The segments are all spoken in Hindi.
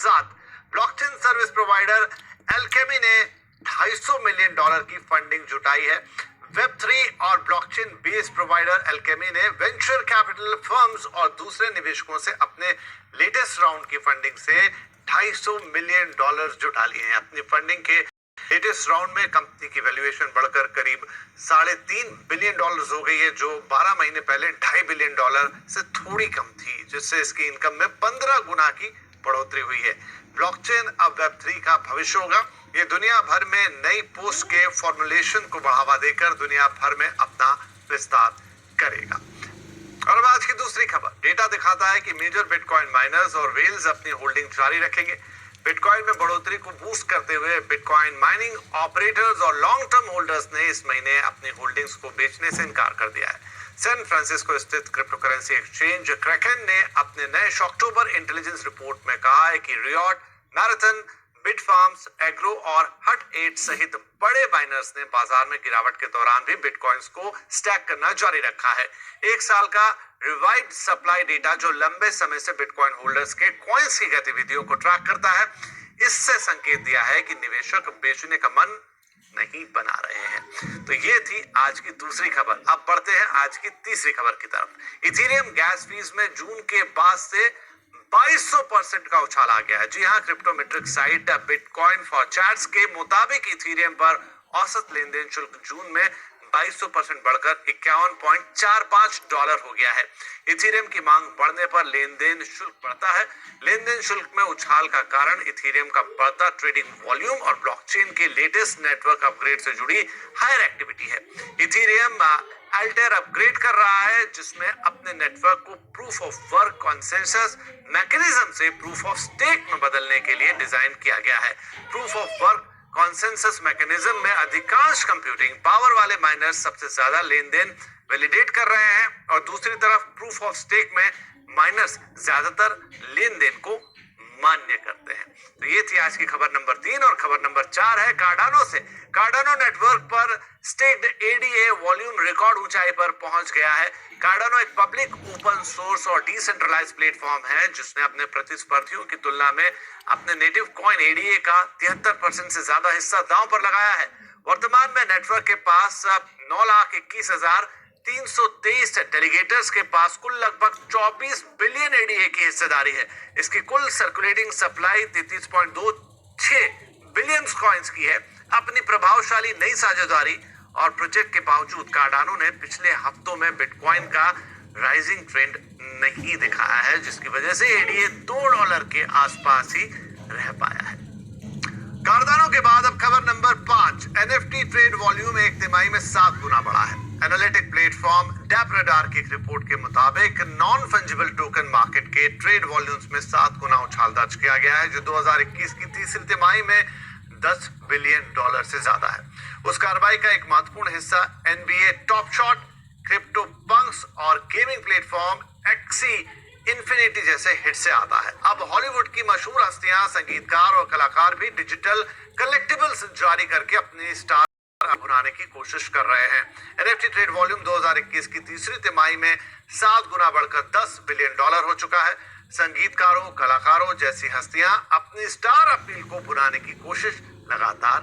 साथ ब्लॉकचेन सर्विस प्रोवाइडर एल्केमी ने $250 मिलियन की फंडिंग जुटाई है। वेब3 और ब्लॉकचेन बेस्ड प्रोवाइडर एल्केमी ने वेंचर कैपिटल फर्म्स और दूसरे निवेशकों से अपने लेटेस्ट राउंड की फंडिंग से $250 मिलियन जुटा लिए हैं। अपनी फंडिंग के लेटेस्ट राउंड में कंपनी की वैल्यूएशन बढ़कर करीब $3.5 बिलियन हो गई है, जो 12 महीने पहले $2.5 बिलियन से थोड़ी कम थी, जिससे इसकी इनकम में 15 गुना की बढ़ोतरी हुई है। ब्लॉकचेन अब वेब3 का भविष्य होगा। ये दुनिया भर में नई पोस्ट के फॉर्मुलेशन को बढ़ावा देकर दुनिया भर में अपना विस्तार करेगा। और अब आज की दूसरी खबर, डेटा दिखाता है कि मेजर बिटकॉइन माइनर्स और वेल्स अपनी होल्डिंग जारी रखेंगे। बिटकॉइन में बढ़ोतरी को बूस्ट करते हुए बिटकॉइन माइनिंग ऑपरेटर्स और लॉन्ग टर्म होल्डर्स ने इस महीने अपनी होल्डिंग्स को बेचने से इनकार कर दिया है। सैन फ्रांसिस्को स्थित क्रिप्टोकरेंसी एक्सचेंज क्रैकन ने अपने नए अक्टूबर इंटेलिजेंस रिपोर्ट में कहा है कि रियॉट, मैराथन, बिटफार्म्स, एग्रो और हट 8 सहित बड़े माइनर्स ने बाजार में गिरावट के दौरान भी बिटकॉइंस को स्टैक करना जारी रखा है। एक साल का रिवाइव्ड सप्लाई डेटा जो लंबे समय से बिटकॉइन होल्डर्स के कॉइन्स की गतिविधियों को ट्रैक करता है, इससे संकेत दिया है कि निवेशक बेचने का मन नहीं बना रहे हैं। तो ये थी आज की दूसरी खबर। अब बढ़ते हैं आज की तीसरी खबर की तरफ। इथेरियम गैस फीस में जून के बाद से 2200% का उछाल आ गया है। जी हाँ, क्रिप्टोमेट्रिक साइट बिटकॉइन फॉर चैट्स के मुताबिक इथेरियम पर औसत लेन देन शुल्क जून में 2200% बढ़कर $51.45 हो गया है। इथेरियम की मांग बढ़ने पर लेन देन शुल्क बढ़ता है। लेन देन शुल्क में उछाल का कारण इथेरियम का बढ़ता ट्रेडिंग वॉल्यूम और ब्लॉकचेन के लेटेस्ट नेटवर्क अपग्रेड से जुड़ी हायर एक्टिविटी है। इथेरियम अल्टेर अपग्रेड कर रहा है, जिसमें अपने नेटवर्क को proof of work consensus mechanism से प्रूफ ऑफ स्टेक में बदलने के लिए डिजाइन किया गया है। Proof of work consensus mechanism में अधिकांश कंप्यूटिंग पावर वाले माइनर्स सबसे ज्यादा लेन देन वैलिडेट कर रहे हैं और दूसरी तरफ प्रूफ ऑफ स्टेक में माइनर्स ज्यादातर लेन देन को मान्य करते हैं। तो ये थी आज की खबर नंबर 3 और खबर नंबर 4 है कार्डानो से। कार्डानो नेटवर्क पर स्टेक्ड एडीए वॉल्यूम रिकॉर्ड ऊंचाई पर पहुंच गया है। कार्डानो एक पब्लिक ओपन सोर्स और डिसेंट्रलाइज प्लेटफॉर्म है, जिसने अपने प्रतिस्पर्धियों की तुलना में अपने नेटिव कॉइन एडीए का 73% से ज्यादा हिस्सा दांव पर लगाया है। वर्तमान में नेटवर्क के पास 9,21,323 डेलीगेटर्स के पास कुल लगभग 24 बिलियन एडीए की हिस्सेदारी है। इसकी कुल सर्कुलेटिंग सप्लाई 33.26 बिलियन कॉइन्स की है। अपनी प्रभावशाली नई साझेदारी और प्रोजेक्ट के बावजूद कार्डानो ने पिछले हफ्तों में बिटकॉइन का राइजिंग ट्रेंड नहीं दिखाया है, जिसकी वजह से एडीए $2 के आसपास ही रह पाया है। कार्डानो के बाद अब खबर नंबर 5, एनएफटी ट्रेड वॉल्यूम एक तिमाही में 7 गुना बढ़ा है। एनालिटिक प्लेटफॉर्म डेपरेडार की एक रिपोर्ट के मुताबिक नॉन फंजिबल टोकन मार्केट के ट्रेड वॉल्यूम्स में 7 गुना उछाल दर्ज किया गया है, जो 2021 की तीसरी तिमाही में $10 बिलियन से ज्यादा है। उस कार्रवाई का एक महत्वपूर्ण हिस्सा NBA top shot, crypto Punk's और गेमिंग प्लेटफॉर्म एक्सी इन्फिनिटी जैसे हिट से आता है। अब हॉलीवुड की मशहूर हस्तियां, संगीतकार और कलाकार भी डिजिटल कलेक्टिबल्स जारी करके अपनी स्टार बनाने की कोशिश कर रहे हैं। एनएफटी ट्रेड वॉल्यूम 2021 की तीसरी तिमाही में 7 गुना बढ़कर $10 बिलियन हो चुका है। संगीतकारों, कलाकारों जैसी हस्तियां अपनी स्टार अपील को बुलाने की कोशिश लगातार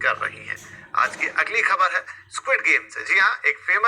कर रही हैं। आज की अगली खबर है स्क्विड गेम से। जी हाँ, एक फेमस